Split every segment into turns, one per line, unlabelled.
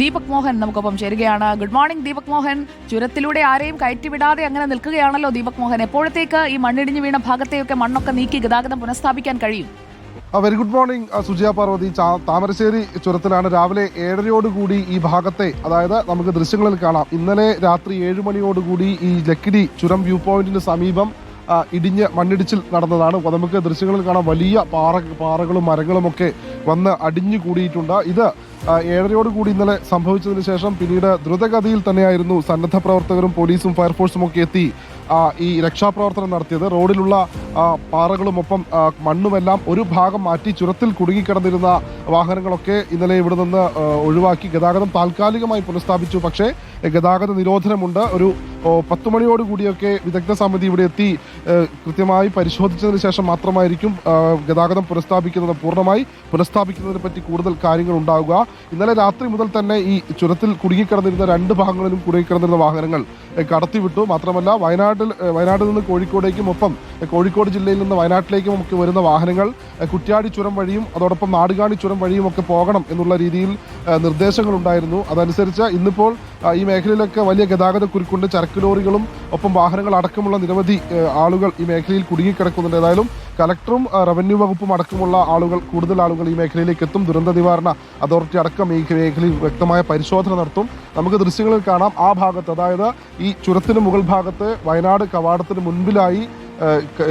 ദീപക് മോഹൻ നമുക്കൊപ്പം ചേരുകയാണ്. Good morning Deepak Mohan. ചുരത്തിലൂടെ ആരെയും കയറ്റിവിടാതെ അങ്ങനെ നിൽക്കുകയാണല്ലോ ദീപക് മോഹൻ. എപ്പോഴത്തേക്ക് ഈ മണ്ണിടിഞ്ഞു വീണ ഭാഗത്തെയൊക്കെ മണ്ണൊക്കെ നീക്കി ഗതാഗതം പുനഃസ്ഥാപിക്കാൻ കഴിയും?
Very good morning Sujiya Parvathi. Thamarassery ചുരത്തിലാണ് രാവിലെ 7:30 ഈ ഭാഗത്തെ, അതായത് നമുക്ക് ദൃശ്യങ്ങളിൽ കാണാം, ഇന്നലെ രാത്രി 7 മണിയോടുകൂടി ഈ ലക്കിടി ചുരം വ്യൂ പോയിന്റിന് സമീപം മണ്ണിടിച്ചിൽ നടന്നതാണ്. നമുക്ക് ദൃശ്യങ്ങളിൽ കാണാം, വലിയ പാറകളും മരങ്ങളും ഒക്കെ വന്ന് അടിഞ്ഞു കൂടിയിട്ടുണ്ട്. ഇത് 7:30 ഇന്നലെ സംഭവിച്ചതിന് ശേഷം പിന്നീട് ദ്രുതഗതിയിൽ തന്നെയായിരുന്നു സന്നദ്ധ പ്രവർത്തകരും പോലീസും ഫയർഫോഴ്സും ഒക്കെ എത്തി ഈ രക്ഷാപ്രവർത്തനം നടത്തിയത്. റോഡിലുള്ള പാറകളും ഒപ്പം മണ്ണുമെല്ലാം ഒരു ഭാഗം മാറ്റി ചുരത്തിൽ കുടുങ്ങിക്കിടന്നിരുന്ന വാഹനങ്ങളൊക്കെ ഇന്നലെ ഇവിടെ നിന്ന് ഒഴിവാക്കി ഗതാഗതം താൽക്കാലികമായി പുനഃസ്ഥാപിച്ചു. പക്ഷേ ഗതാഗത നിരോധനമുണ്ട്. ഒരു 10 മണിയോടുകൂടിയൊക്കെ വിദഗ്ധ സമിതി ഇവിടെ എത്തി കൃത്യമായി പരിശോധിച്ചതിന് ശേഷം മാത്രമായിരിക്കും ഗതാഗതം പൂർണ്ണമായി പുനഃസ്ഥാപിക്കുന്നതിനെ പറ്റി കൂടുതൽ കാര്യങ്ങൾ ഉണ്ടാവുക. ഇന്നലെ രാത്രി മുതൽ തന്നെ ഈ ചുരത്തിൽ കുടുങ്ങിക്കിടന്നിരുന്ന 2 ഭാഗങ്ങളിലും കുടുങ്ങിക്കിടന്നിരുന്ന വാഹനങ്ങൾ കടത്തിവിട്ടു. മാത്രമല്ല വയനാട്ടിൽ നിന്ന് കോഴിക്കോടേക്കും ഒപ്പം കോഴിക്കോട് ജില്ലയിൽ നിന്ന് വയനാട്ടിലേക്കും ഒക്കെ വരുന്ന വാഹനങ്ങൾ കുറ്റ്യാടി ചുരം വഴിയും അതോടൊപ്പം നാടുകാണി ചുരം വഴിയും ഒക്കെ പോകണം എന്നുള്ള രീതിയിൽ നിർദ്ദേശങ്ങൾ ഉണ്ടായിരുന്നു. അതനുസരിച്ച് ഇന്നിപ്പോൾ ഈ മേഖലയിലൊക്കെ വലിയ ഗതാഗത കുരുക്കുണ്ട്. ചരക്ക് ലോറികളും ഒപ്പം വാഹനങ്ങൾ അടക്കമുള്ള നിരവധി ആളുകൾ ഈ മേഖലയിൽ കുടുങ്ങിക്കിടക്കുന്നുണ്ട്. ഏതായാലും കലക്ടറും റവന്യൂ വകുപ്പും അടക്കമുള്ള കൂടുതൽ ആളുകൾ ഈ മേഖലയിലേക്ക് എത്തും. ദുരന്ത നിവാരണ അതോറിറ്റി അടക്കം ഈ മേഖലയിൽ വ്യക്തമായ പരിശോധന നടത്തും. നമുക്ക് ദൃശ്യങ്ങളിൽ കാണാം, ആ ഭാഗത്ത്, അതായത് ഈ ചുരത്തിന് മുകൾ ഭാഗത്ത് വയനാട് കവാടത്തിന് മുൻപിലായി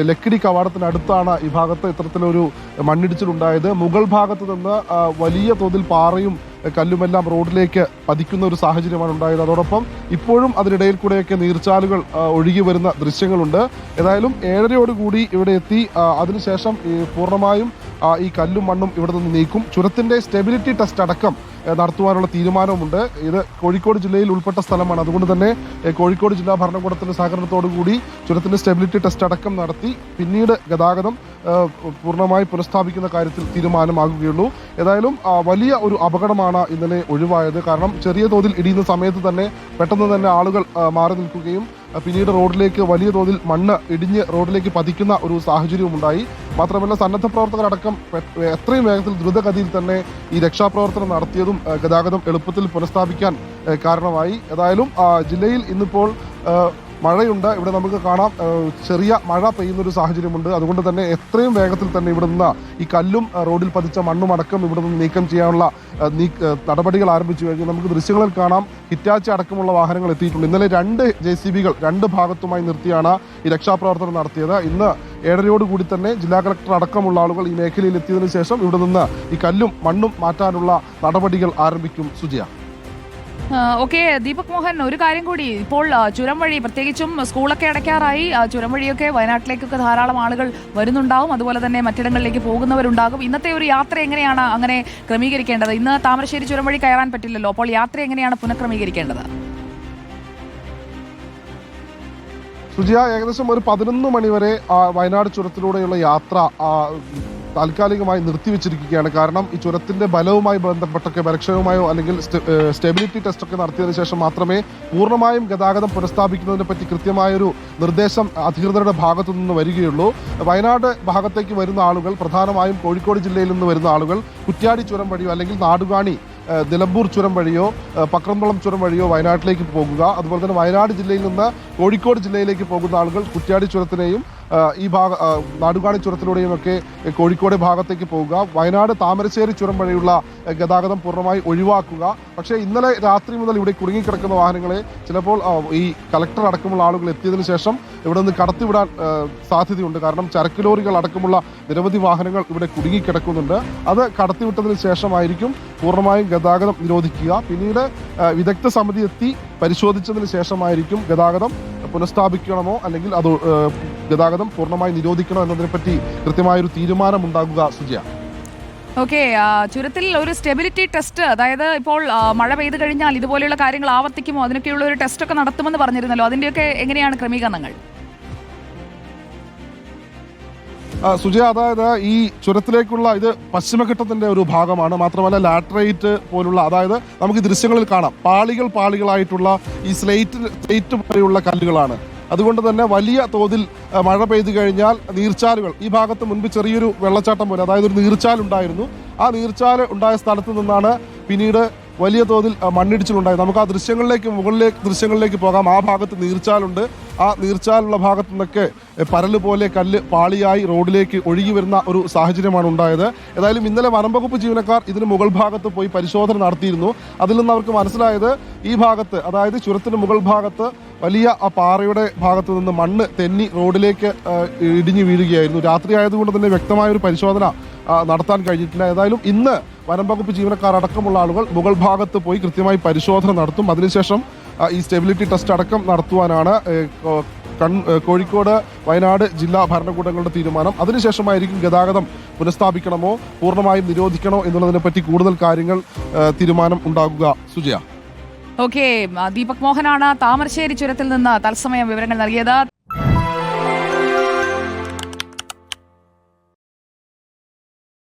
ലക്കിടി കവാടത്തിനടുത്താണ് ഈ ഭാഗത്ത് ഇത്തരത്തിലൊരു മണ്ണിടിച്ചിലുണ്ടായത്. മുകൾ ഭാഗത്ത് നിന്ന് വലിയ തോതിൽ പാറയും കല്ലുമെല്ലാം റോഡിലേക്ക് പതിക്കുന്ന ഒരു സാഹചര്യമാണ് ഉണ്ടായത്. അതോടൊപ്പം ഇപ്പോഴും അതിനിടയിൽ കൂടെയൊക്കെ നീർച്ചാലുകൾ ഒഴുകി വരുന്ന ദൃശ്യങ്ങളുണ്ട്. ഏതായാലും 7:30 ഇവിടെ എത്തി. അതിനുശേഷം പൂർണ്ണമായും ഈ കല്ലും മണ്ണും ഇവിടെ നിന്ന് നീക്കും. ചുരത്തിന്റെ സ്റ്റെബിലിറ്റി ടെസ്റ്റ് അടക്കം നടത്തുവാനുള്ള തീരുമാനവുമുണ്ട്. ഇത് കോഴിക്കോട് ജില്ലയിൽ ഉൾപ്പെട്ട സ്ഥലമാണ്. അതുകൊണ്ട് തന്നെ കോഴിക്കോട് ജില്ലാ ഭരണകൂടത്തിന്റെ സഹകരണത്തോടുകൂടി ചുരത്തിന്റെ സ്റ്റെബിലിറ്റി ടെസ്റ്റ് അടക്കം നടത്തി പിന്നീട് ഗതാഗതം പൂർണ്ണമായി പുനഃസ്ഥാപിക്കുന്ന കാര്യത്തിൽ തീരുമാനമാകുകയുള്ളൂ. ഏതായാലും വലിയ ഒരു അപകടമാണ് ഇന്നലെ ഒഴിവായത്. കാരണം ചെറിയ തോതിൽ ഇടിയുന്ന സമയത്ത് തന്നെ പെട്ടെന്ന് തന്നെ ആളുകൾ മാറി നിൽക്കുകയും പിന്നീട് റോഡിലേക്ക് വലിയ തോതിൽ മണ്ണ് ഇടിഞ്ഞ് റോഡിലേക്ക് പതിക്കുന്ന ഒരു സാഹചര്യവും ഉണ്ടായി. മാത്രമല്ല സന്നദ്ധ പ്രവർത്തകരടക്കം എത്രയും വേഗത്തിൽ ദ്രുതഗതിയിൽ തന്നെ ഈ രക്ഷാപ്രവർത്തനം നടത്തിയതും ഗതാഗതം എളുപ്പത്തിൽ പുനഃസ്ഥാപിക്കാൻ കാരണമായി. ഏതായാലും ജില്ലയിൽ ഇന്നിപ്പോൾ മഴയുണ്ട്. ഇവിടെ നമുക്ക് കാണാം, ചെറിയ മഴ പെയ്യുന്നൊരു സാഹചര്യമുണ്ട്. അതുകൊണ്ട് തന്നെ എത്രയും വേഗത്തിൽ തന്നെ ഇവിടെ നിന്ന് ഈ കല്ലും റോഡിൽ പതിച്ച മണ്ണും അടക്കം ഇവിടെ നിന്ന് നീക്കം ചെയ്യാനുള്ള നടപടികൾ ആരംഭിച്ചു കഴിഞ്ഞു. നമുക്ക് ദൃശ്യങ്ങളിൽ കാണാം, ഹിറ്റാച്ചി അടക്കമുള്ള വാഹനങ്ങൾ എത്തിയിട്ടുണ്ട്. ഇന്നലെ 2 JCBകൾ 2 ഭാഗത്തുമായി നിർത്തിയാണ് ഈ രക്ഷാപ്രവർത്തനം നടത്തിയത്. ഇന്ന് 7:30 തന്നെ ജില്ലാ കളക്ടർ അടക്കമുള്ള ആളുകൾ ഈ മേഖലയിൽ എത്തിയതിനു ശേഷം ഇവിടെ നിന്ന് ഈ കല്ലും മണ്ണും മാറ്റാനുള്ള നടപടികൾ ആരംഭിക്കും. സുജിയ.
ഓക്കെ ദീപക് മോഹൻ, ഒരു കാര്യം കൂടി, ഇപ്പോൾ ചുരം വഴി പ്രത്യേകിച്ചും സ്കൂളൊക്കെ അടയ്ക്കാറായി, ചുരം വഴിയൊക്കെ വയനാട്ടിലേക്കൊക്കെ ധാരാളം ആളുകൾ വരുന്നുണ്ടാവും, അതുപോലെ തന്നെ മറ്റിടങ്ങളിലേക്ക് പോകുന്നവരുണ്ടാകും. ഇന്നത്തെ ഒരു യാത്ര എങ്ങനെയാണ് അങ്ങനെ ക്രമീകരിക്കേണ്ടത്? ഇന്ന് താമരശ്ശേരി ചുരം വഴി കയറാൻ പറ്റില്ലല്ലോ, അപ്പോൾ യാത്ര എങ്ങനെയാണ് പുനഃക്രമീകരിക്കേണ്ടത്?
സുജിയ, ഏകദേശം ഒരു 11 മണി വരെ വയനാട് ചുരത്തിലൂടെയുള്ള യാത്ര താൽക്കാലികമായി നിർത്തിവെച്ചിരിക്കുകയാണ്. കാരണം ഈ ചുരത്തിന്റെ ബലവുമായി ബന്ധപ്പെട്ടൊക്കെ ബലക്ഷയവുമായോ അല്ലെങ്കിൽ സ്റ്റെബിലിറ്റി ടെസ്റ്റൊക്കെ നടത്തിയതിനു ശേഷം മാത്രമേ പൂർണ്ണമായും ഗതാഗതം പുനഃസ്ഥാപിക്കുന്നതിനെ പറ്റി കൃത്യമായൊരു നിർദ്ദേശം അധികൃതരുടെ ഭാഗത്തു നിന്ന് വരികയുള്ളൂ. വയനാട് ഭാഗത്തേക്ക് വരുന്ന ആളുകൾ, പ്രധാനമായും കോഴിക്കോട് ജില്ലയിൽ നിന്ന് വരുന്ന ആളുകൾ കുറ്റ്യാടി ചുരം വഴിയോ അല്ലെങ്കിൽ നാടുകാണി നിലമ്പൂർ ചുരം വഴിയോ പക്രംകുളം ചുരം വഴിയോ വയനാട്ടിലേക്ക് പോകുക. അതുപോലെ തന്നെ വയനാട് ജില്ലയിൽ നിന്ന് കോഴിക്കോട് ജില്ലയിലേക്ക് പോകുന്ന ആളുകൾ കുറ്റ്യാടി ചുരത്തിനെയും ഈ നാടുകാണി ചുരത്തിലൂടെയും ഒക്കെ കോഴിക്കോട് ഭാഗത്തേക്ക് പോകുക. വയനാട് താമരശ്ശേരി ചുരം വഴിയുള്ള ഗതാഗതം പൂർണ്ണമായി ഒഴിവാക്കുക. പക്ഷേ ഇന്നലെ രാത്രി മുതൽ ഇവിടെ കുടുങ്ങിക്കിടക്കുന്ന വാഹനങ്ങളെ ചിലപ്പോൾ ഈ കളക്ടർ അടക്കമുള്ള ആളുകൾ എത്തിയതിനു ശേഷം ഇവിടെ നിന്ന് കടത്തിവിടാൻ സാധ്യതയുണ്ട്. കാരണം ചരക്ക് ലോറികൾ അടക്കമുള്ള നിരവധി വാഹനങ്ങൾ ഇവിടെ കുടുങ്ങിക്കിടക്കുന്നുണ്ട്. അത് കടത്തിവിട്ടതിന് ശേഷമായിരിക്കും പൂർണ്ണമായും ഗതാഗതം നിരോധിക്കുക. പിന്നീട് വിദഗ്ധ സമിതി എത്തി പരിശോധിച്ചതിന് ശേഷമായിരിക്കും ഗതാഗതം പുനഃസ്ഥാപിക്കണമോ അല്ലെങ്കിൽ അത് ഗതാഗതം പൂർണ്ണമായി നിരോധിക്കണോ എന്നതിനെപ്പറ്റി കൃത്യമായൊരു തീരുമാനമുണ്ടാകുക. സുജിയ.
ഓക്കെ, ചുരത്തിൽ ഒരു സ്റ്റെബിലിറ്റി ടെസ്റ്റ്, അതായത് ഇപ്പോൾ മഴ പെയ്തു കഴിഞ്ഞാൽ ഇതുപോലെയുള്ള കാര്യങ്ങൾ ആവർത്തിക്കുമോ, അതിനൊക്കെയുള്ള ഒരു ടെസ്റ്റ് ഒക്കെ നടത്തുമെന്ന് പറഞ്ഞിരുന്നല്ലോ, അതിൻ്റെയൊക്കെ എങ്ങനെയാണ് ക്രമീകരണങ്ങൾ?
സുജയ, അതായത് ഈ ചുരത്തിലേക്കുള്ള ഇത് പശ്ചിമഘട്ടത്തിന്റെ ഒരു ഭാഗമാണ്. മാത്രമല്ല ലാറ്ററൈറ്റ് പോലുള്ള, അതായത് നമുക്ക് ദൃശ്യങ്ങളിൽ കാണാം, പാളികളായിട്ടുള്ള ഈ സ്ലേറ്റ് പോലെയുള്ള കല്ലുകളാണ്. അതുകൊണ്ട് തന്നെ വലിയ തോതിൽ മഴ പെയ്തു കഴിഞ്ഞാൽ നീർച്ചാലുകൾ, ഈ ഭാഗത്ത് മുൻപ് ചെറിയൊരു വെള്ളച്ചാട്ടം പോലെ, അതായത് ഒരു നീർച്ചാൽ ഉണ്ടായിരുന്നു. ആ നീർച്ചാൽ ഉണ്ടായ സ്ഥലത്ത് നിന്നാണ് പിന്നീട് വലിയ തോതിൽ മണ്ണിടിച്ചിലുണ്ടായി. നമുക്ക് ആ ദൃശ്യങ്ങളിലേക്ക് പോകാം. ആ ഭാഗത്ത് നീർച്ചാലുണ്ട്. ആ നീർച്ചാലുള്ള ഭാഗത്തു നിന്നൊക്കെ പരല് പോലെ കല്ല് പാളിയായി റോഡിലേക്ക് ഒഴുകി വരുന്ന ഒരു സാഹചര്യമാണ് ഉണ്ടായത്. ഏതായാലും ഇന്നലെ വനംവകുപ്പ് ജീവനക്കാർ ഇതിന് മുകൾ ഭാഗത്ത് പോയി പരിശോധന നടത്തിയിരുന്നു. അതിൽ നിന്ന് അവർക്ക് മനസ്സിലായത് ഈ ഭാഗത്ത്, അതായത് ചുരത്തിന് മുകൾ ഭാഗത്ത് വലിയ ആ പാറയുടെ ഭാഗത്ത് നിന്ന് മണ്ണ് തെന്നി റോഡിലേക്ക് ഇടിഞ്ഞു വീഴുകയായിരുന്നു. രാത്രി ആയതുകൊണ്ട് തന്നെ വ്യക്തമായ ഒരു പരിശോധന നടത്താൻ കഴിഞ്ഞിട്ടില്ല. ഏതായാലും ഇന്ന് വനംവകുപ്പ് ജീവനക്കാർ അടക്കമുള്ള ആളുകൾ മുകൾ ഭാഗത്ത് പോയി കൃത്യമായി പരിശോധന നടത്തും. അതിനുശേഷം ഈ സ്റ്റെബിലിറ്റി ടെസ്റ്റ് അടക്കം നടത്തുവാനാണ് കോഴിക്കോട് വയനാട് ജില്ലാ ഭരണകൂടങ്ങളുടെ തീരുമാനം. അതിനുശേഷമായിരിക്കും ഗതാഗതം പുനഃസ്ഥാപിക്കണമോ പൂർണ്ണമായും നിരോധിക്കണോ എന്നുള്ളതിനെ പറ്റി കൂടുതൽ കാര്യങ്ങൾ തീരുമാനം ഉണ്ടാകുക. സുജയ.
ഓക്കെ, ദീപക് മോഹനാണ് താമരശ്ശേരി ചുരത്തിൽ നിന്ന് തത്സമയം വിവരങ്ങൾ നൽകിയത്.